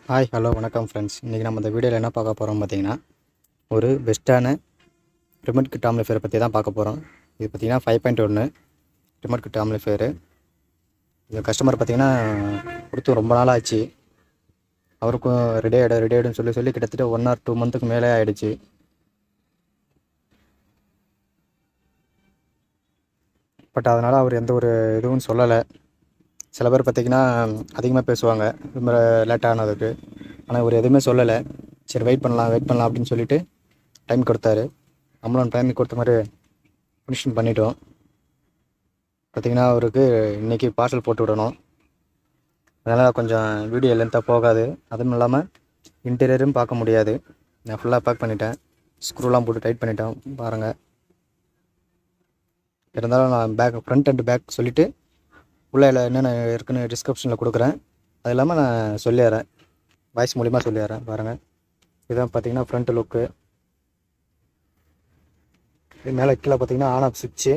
Hi hello வணக்கம் friends. இன்றைக்கி நம்ம இந்த வீடியோவில் என்ன பார்க்க போகிறோம் பார்த்தீங்கன்னா, ஒரு பெஸ்ட்டான ரிமோட் கிட் ஆம்ப்ளிஃபையரை பற்றி தான் பார்க்க போகிறோம். இது பார்த்திங்கன்னா 5.1 ரிமோட் கிட் ஆம்ப்ளிஃபையரு. இது கஸ்டமர் பார்த்திங்கன்னா கொடுத்து ரொம்ப நாள் ஆச்சு. அவருக்கும் ரெடி ஆகிடுன்னு சொல்லி கிட்டத்தட்ட 1 or 2 மந்த்துக்கு மேலே ஆகிடுச்சு. பட் அதனால் அவர் எந்த ஒரு இதுவும் சொல்லலை. சில பேர் பார்த்திங்கன்னா அதிகமாக பேசுவாங்க ரொம்ப லேட் ஆனதுக்கு. ஆனால் இவர் எதுவுமே சொல்லலை. சரி வெயிட் பண்ணலாம் அப்படின்னு சொல்லிட்டு டைம் கொடுத்தாரு. நம்மளும் டைம் கொடுத்த மாதிரி ஃபினிஷிங் பண்ணிட்டோம். பார்த்திங்கன்னா அவருக்கு இன்றைக்கி பார்சல் போட்டு விடணும். அதனால் கொஞ்சம் வீடியோ லென்த்தாக போகாது. அதுவும் இல்லாமல் இன்டீரியரும் பார்க்க முடியாது. நான் ஃபுல்லாக பேக் பண்ணிட்டேன். ஸ்க்ரூலாம் போட்டு டைட் பண்ணிட்டேன் பாருங்கள். இருந்தாலும் நான் ஃப்ரண்ட் அண்ட் பேக் சொல்லிவிட்டு உள்ளே என்னென்ன இருக்குன்னு டிஸ்கிரிப்ஷனில் கொடுக்குறேன். அது இல்லாமல் நான் சொல்லிடுறேன், வாய்ஸ் மூலிமா சொல்லிடுறேன் பாருங்கள். இதுதான் பார்த்திங்கன்னா ஃப்ரண்ட் லுக்கு. இது மேலே கீழே பார்த்திங்கன்னா ஆன் ஆஃப் சுவிட்சு.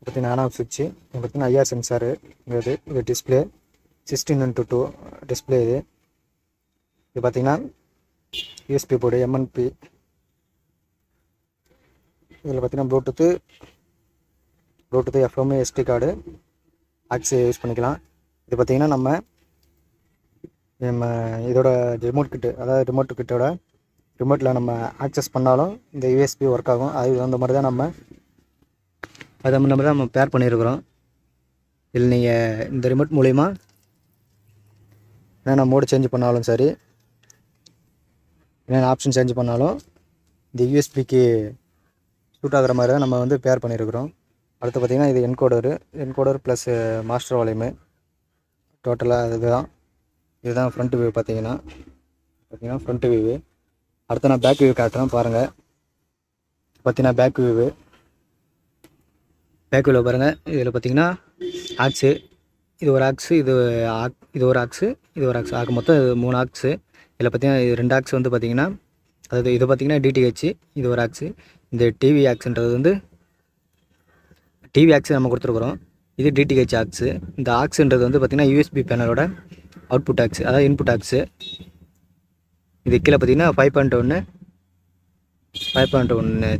பார்த்திங்கன்னா ஆன் ஆஃப் சுவிட்சு. இது பார்த்திங்கன்னா ஐஆர் சென்சாரு. இது டிஸ்பிளே 16:2 டிஸ்பிளே. இது பார்த்திங்கன்னா யூஎஸ்பி போர்டு எம்என்பி. இதில் பார்த்திங்கன்னா bluetooth FM SD card aux use பண்ணிக்கலாம். இது பார்த்திங்கன்னா நம்ம இதோட ரிமோட் கிட்டு, அதாவது ரிமோட்டில் நம்ம ஆக்சஸ் பண்ணாலும் இந்த யூஎஸ்பி ஒர்க் ஆகும். அது அந்த மாதிரி தான் நம்ம பேர் பண்ணியிருக்கிறோம். இதில் நீங்கள் இந்த ரிமோட் மூலிமா என்னென்ன மோடு சேஞ்ச் பண்ணாலும் சரி, என்னென்ன ஆப்ஷன் சேஞ்ச் பண்ணாலும் இந்த யூஎஸ்பிக்கு சூட் ஆகிற மாதிரி தான் நம்ம பேர் பண்ணியிருக்கிறோம். அடுத்து பார்த்திங்கன்னா இது என்கோடர் ப்ளஸ் மாஸ்டர் வால்யூமு. டோட்டலாக இதுதான் ஃப்ரண்ட் வியூ. பார்த்திங்கன்னா ஃப்ரண்ட் வியூ. அடுத்து நான் பேக் வியூ காட்டுறேன் பாருங்கள். பார்த்திங்கன்னா பேக் வியூவில் பாருங்கள். இதில் பார்த்திங்கன்னா ஆக்ஸு, இது ஒரு ஆக்ஸு, இது ஒரு ஆக்ஸு, ஆக மொத்தம் 3 ஆக்ஸு. இதில் பார்த்திங்கன்னா இது 2 ஆக்ஸ் பார்த்திங்கன்னா, அதாவது இது பார்த்திங்கன்னா டிடிஹெச், இது ஒரு ஆக்ஸு. இந்த டிவி ஆக்ஸுன்றது டிவி ஆக்ஸு நம்ம கொடுத்துருக்குறோம். இது டிடிஹெச் ஆக்ஸு. இந்த ஆக்ஸுன்றது பார்த்திங்கன்னா யூஎஸ்பி பேனலோட அவுட்புட் ஆக்ஸு, அதாவது இன்புட் ஆக்ஸு. இது கீழே பார்த்திங்கன்னா 5.1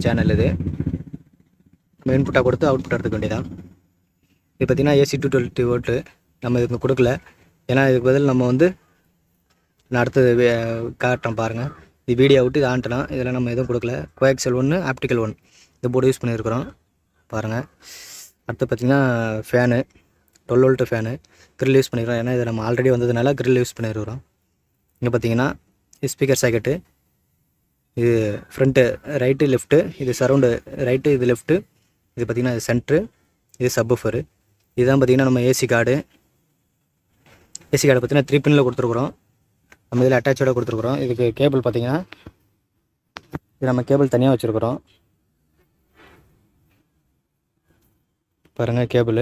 சேனல். இது நம்ம இன்புட்டாக கொடுத்து அவுட்புட் எடுத்துக்க வேண்டியதான். இது பார்த்திங்கன்னா ஏசி 220 வோல்ட்டு நம்ம இதுக்கு கொடுக்கல. ஏன்னா இதுக்கு பதில் நம்ம நான் அடுத்தது காட்டுறேன் பாருங்கள். இது வீடியோ விட்டு இது ஆன்ட்டனா. இதில் நம்ம எதுவும் கொடுக்கல. கோஎக்சல் 1 ஆப்டிக்கல் 1 இந்த போர்டு யூஸ் பண்ணியிருக்கிறோம் பாருங்கள். அடுத்து பார்த்திங்கன்னா fan 12 volt fan grill use பண்ணிக்கிறோம். ஏன்னா இது நம்ம ஆல்ரெடி வந்ததுனால கிரில் யூஸ் பண்ணியிருக்கிறோம். இங்கே பார்த்திங்கன்னா ஸ்பீக்கர் சாக்கெட்டு. இது ஃப்ரண்ட்டு ரைட்டு லெஃப்ட்டு, இது சரௌண்டு ரைட்டு, இது லெஃப்ட்டு. இது பார்த்திங்கன்னா இது சென்ட்ரு, இது சப்வூஃபரு. இதுதான் பார்த்திங்கன்னா நம்ம ஏசி கார்டு பார்த்திங்கன்னா 3 பின்னில் கொடுத்துருக்குறோம். நம்ம இதில் அட்டாச்சோட கொடுத்துருக்குறோம். இதுக்கு கேபிள் பார்த்திங்கன்னா இது நம்ம கேபிள் தனியாக வச்சுருக்குறோம் பாருங்கள். கேபிள்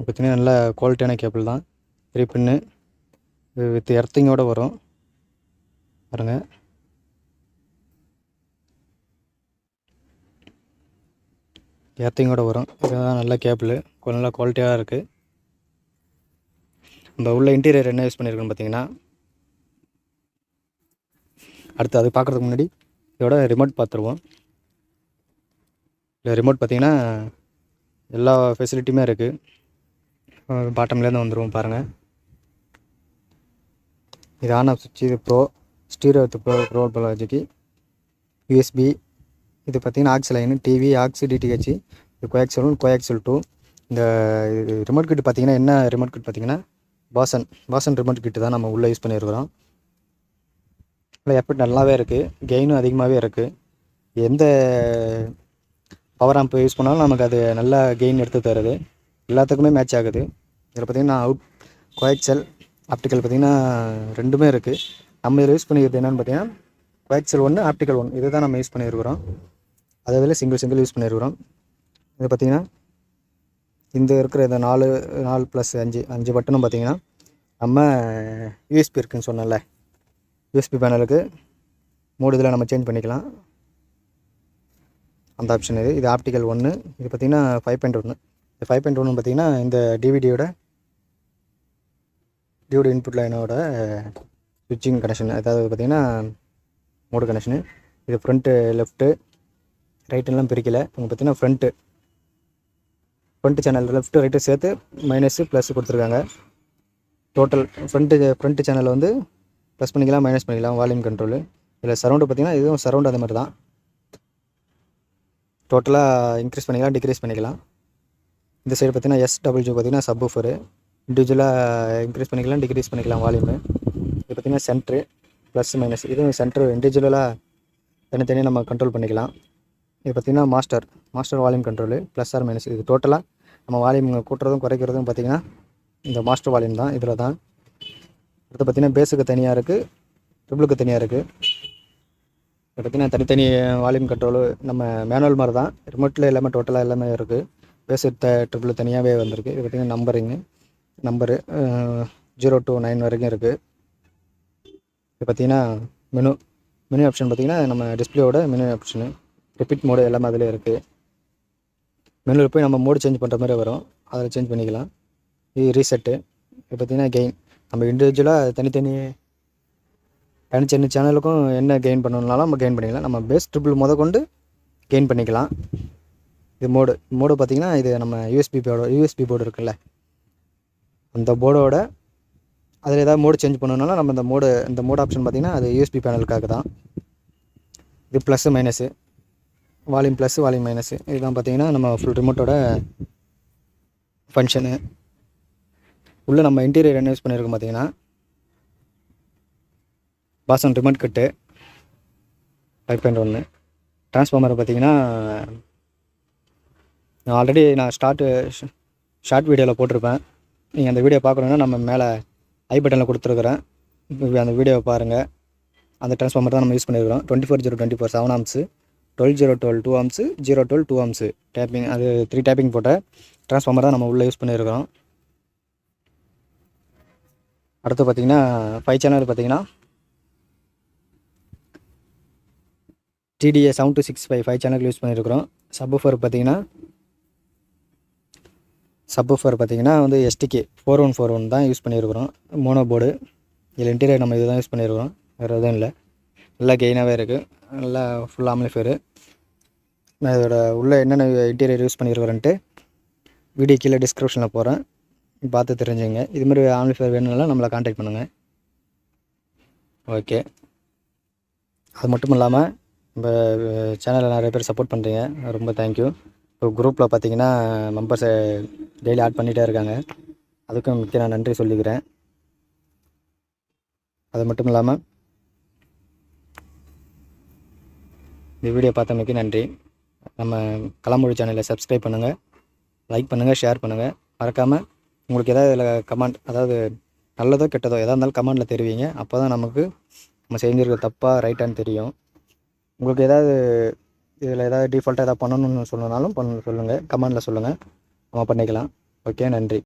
பார்த்திங்கன்னா நல்ல குவாலிட்டியான கேபிள் தான். 3 பின்னு வித் எர்த்திங்கோடு வரும் பாருங்கள். எர்த்திங்கோடு வரும். இதுதான் நல்ல கேபிள், நல்ல குவாலிட்டியாக இருக்குது. நம்ம உள்ள இன்டீரியர் என்ன யூஸ் பண்ணியிருக்கோன்னு பார்த்திங்கன்னா, அடுத்து அது பார்க்குறதுக்கு முன்னாடி இதோட ரிமோட் பார்த்துருவோம். இல்லை ரிமோட் பார்த்திங்கன்னா எல்லா ஃபெசிலிட்டியுமே இருக்குது. பாட்டம்லேருந்து வந்துடுவோம் பாருங்கள். இது ஆன் ஆஃப் சுவிட்ச். இது ஸ்டீரியோ ப்ரோ லாஜிக்கு யூஎஸ்பி. இது பார்த்திங்கன்னா aux line, TV aux, DTH. இது கோஎக்சல் 1 கோஎக்சல் 2. இந்த ரிமோட் கிட் பார்த்திங்கன்னா என்ன ரிமோட் கிட் பார்த்திங்கன்னா பாசன் ரிமோட் கிட்டு தான் நம்ம உள்ளே யூஸ் பண்ணியிருக்கிறோம். இல்லை எஃபெக்ட் நல்லாவே இருக்குது, கெயினும் அதிகமாகவே இருக்குது. எந்த பவர் ஆம்ப் யூஸ் பண்ணாலும் நமக்கு அது நல்லா கெயின் எடுத்து தருது, எல்லாத்துக்குமே மேட்ச் ஆகுது. இதில் பார்த்திங்கன்னா கோஎக்சல் ஆப்டிக்கல் பார்த்திங்கன்னா ரெண்டுமே இருக்குது. நம்ம இதில் யூஸ் பண்ணிக்கிறது என்னென்னு பார்த்திங்கன்னா கோஎக்சல் 1 ஆப்டிக்கல் 1 இது தான் நம்ம யூஸ் பண்ணியிருக்கிறோம். அதில் சிங்கிள் யூஸ் பண்ணியிருக்கிறோம். இது பார்த்திங்கன்னா இந்த இருக்கிற இந்த 4 + 5 பட்டனும் பார்த்திங்கன்னா நம்ம யூஎஸ்பி இருக்குதுன்னு சொன்னல, யூஎஸ்பி பேனலுக்கு மோடு இதில் நம்ம சேஞ்ச் பண்ணிக்கலாம். அந்த ஆப்ஷன் இது ஆப்டிக்கல் 1. இது பார்த்திங்கன்னா 5.1. இந்த 5.1 பார்த்திங்கன்னா இந்த டிவிடியோட டியோடு இன்புட் லைனோட ஸ்விட்சிங் கனெக்ஷன், அதாவது பார்த்திங்கன்னா மோடு கனெக்ஷனு. இது ஃப்ரண்ட்டு லெஃப்ட்டு ரைட்டுலாம் பிரிக்கலை. இங்கே பார்த்திங்கன்னா ஃப்ரண்ட்டு சேனல் லெஃப்ட்டு ரைட்டு சேர்த்து மைனஸு ப்ளஸ் கொடுத்துருக்காங்க. டோட்டல் ஃப்ரண்ட்டு சேனல் வந்து ப்ளஸ் பண்ணிக்கலாம், மைனஸ் பண்ணிக்கலாம். Volume control. இதில் சரௌண்டு பார்த்திங்கன்னா இதுவும் சரௌண்டு அதே மாதிரி தான். டோட்டலாக இன்க்ரீஸ் பண்ணிக்கலாம், டிக்ரீஸ் பண்ணிக்கலாம். இந்த சைடு பார்த்திங்கன்னா SWG பார்த்திங்கன்னா சப்வூஃபரு. இண்டிவிஜுவலாக இன்க்ரீஸ் பண்ணிக்கலாம், டிக்ரீஸ் பண்ணிக்கலாம் வால்யூமு. இது பார்த்திங்கன்னா சென்ட்ரு ப்ளஸ் மைனஸ். இதுவும் சென்ட்ரு இண்டிவிஜுவலாக தனித்தனியாக நம்ம கண்ட்ரோல் பண்ணிக்கலாம். இது பார்த்திங்கன்னா master volume control plus or minus. இது டோட்டலாக நம்ம வால்யூம் கூட்டுறதும் குறைக்கிறதும் பார்த்திங்கன்னா இந்த மாஸ்டர் வால்யூம் தான், இதில் தான். அடுத்து பார்த்திங்கன்னா பேஸுக்கு தனியாக இருக்குது, ட்ரிபிளுக்கு தனியாக இருக்குது. இப்போ பார்த்திங்கன்னா தனித்தனி வால்யூம் கண்ட்ரோலு நம்ம மேனுவல் மாதிரி தான். ரிமோட்டில் எல்லாமே டோட்டலாக எல்லாமே இருக்குது. பேஸு ட்ரிபிள் தனியாகவே வந்திருக்கு. இது பார்த்திங்கன்னா நம்பரு 0 to 9 வரைக்கும் இருக்குது. இது பார்த்திங்கன்னா மெனு ஆப்ஷன் பார்த்திங்கன்னா நம்ம டிஸ்பிளேயோட மெனு ஆப்ஷனு, ரிப்பீட் மோடு எல்லாமே அதிலே இருக்குது. மெனுவில் போய் நம்ம மோடு சேஞ்ச் பண்ணுற மாதிரி வரும், அதில் சேஞ்ச் பண்ணிக்கலாம். இது ரீசெட்டு. இது பார்த்திங்கன்னா கெயின். நம்ம இண்டிவிஜுவலாக தனித்தனி சேனலுக்கும் என்ன கெயின் பண்ணணுன்னாலும் நம்ம கெயின் பண்ணிக்கலாம். நம்ம பேஸ் ட்ரிபிள் கொண்டு கெயின் பண்ணிக்கலாம். இது மோடு பார்த்திங்கன்னா இது நம்ம யூஎஸ்பி போர்டு இருக்குல்ல, அந்த போர்டோட அதில் ஏதாவது மோடு சேஞ்ச் பண்ணணுன்னாலும் நம்ம இந்த மோடு ஆப்ஷன் பார்த்திங்கன்னா அது யூஎஸ்பி பேனலுக்காக தான். இது plus minus, volume plus volume minus. இதுதான் பார்த்திங்கன்னா நம்ம ஃபுல் ரிமோட்டோட ஃபங்க்ஷனு. உள்ளே நம்ம இன்டீரியர் என்ன யூஸ் பண்ணியிருக்கோம் பார்த்திங்கன்னா பாசன் ரிமோட் கிட்டு 5.1. ட்ரான்ஸ்ஃபார்மர் பார்த்திங்கன்னா நான் ஆல்ரெடி ஷார்ட் வீடியோவில் போட்டிருப்பேன். நீங்கள் அந்த வீடியோ பார்க்கணுன்னா நம்ம மேலே ஐ பட்டனில் கொடுத்துருக்குறேன், அந்த வீடியோவை பாருங்கள். அந்த ட்ரான்ஸ்ஃபார்மர் தான் நம்ம யூஸ் பண்ணியிருக்கிறோம். 24/024 7 ஆம்ஸு, 12/012 2 ஆம்ஸு, 012 2 ஆம்ஸு டேப்பிங். அது 3 டேப்பிங் போட்ட ட்ரான்ஸ்ஃபார்மர் தான் நம்ம உள்ளே யூஸ் பண்ணியிருக்கிறோம். அடுத்து பார்த்திங்கன்னா 5 சேனல் பார்த்திங்கன்னா TDA 7265 5 சேனல் யூஸ் பண்ணியிருக்கிறோம். சப்வூஃபர் பார்த்திங்கன்னா வந்து STK 4141 தான் யூஸ் பண்ணியிருக்கிறோம். Mono board. இதில் இன்டீரியர் நம்ம இது தான் யூஸ் பண்ணியிருக்கிறோம், வேறு எதுவும் இல்லை. நல்லா கெயினாகவே இருக்குது, நல்லா ஃபுல் ஆம்ப்ளிஃபையரு. நான் இதோட உள்ளே என்னென்ன இன்டீரியர் யூஸ் பண்ணியிருக்கிறேன்ட்டு வீடியோ கீழே டிஸ்கிரிப்ஷனில் போகிறேன், பார்த்து தெரிஞ்சுங்க. இதுமாதிரி ஆம்ப்ளிஃபையர் வேணும்னாலும் நம்மளை கான்டாக்ட் பண்ணுங்கள். ஓகே. அது மட்டும் இல்லாமல் நம்ம சேனலில் நிறைய பேர் சப்போர்ட் பண்ணுறீங்க, ரொம்ப தேங்க்யூ. இப்போ குரூப்பில் பார்த்திங்கன்னா மெம்பர்ஸை டெய்லி ஆட் பண்ணிகிட்டே இருக்காங்க, அதுக்கும் முக்கிய நான் நன்றி சொல்லிக்கிறேன். அது மட்டும் இல்லாமல் இந்த வீடியோ பார்த்தமைக்கு நன்றி. நம்ம கலாம் மொழி சேனலை சப்ஸ்கிரைப் பண்ணுங்கள், லைக் பண்ணுங்கள், ஷேர் பண்ணுங்கள். மறக்காமல் உங்களுக்கு ஏதாவது இதில் கமெண்ட், அதாவது நல்லதோ கெட்டதோ எதாக இருந்தாலும் கமெண்டில் தெரிவிங்க. அப்போ தான் நமக்கு நம்ம செஞ்சுருக்க தப்பாக ரைட்டான்னு தெரியும். உங்களுக்கு ஏதாவது இதில் ஏதாவது டிஃபால்ட்டாக எதாவது பண்ணணும்னு சொன்னாலும் சொல்லுங்கள், கமெண்டில் சொல்லுங்கள், நம்ம பண்ணிக்கலாம். ஓகே, நன்றி.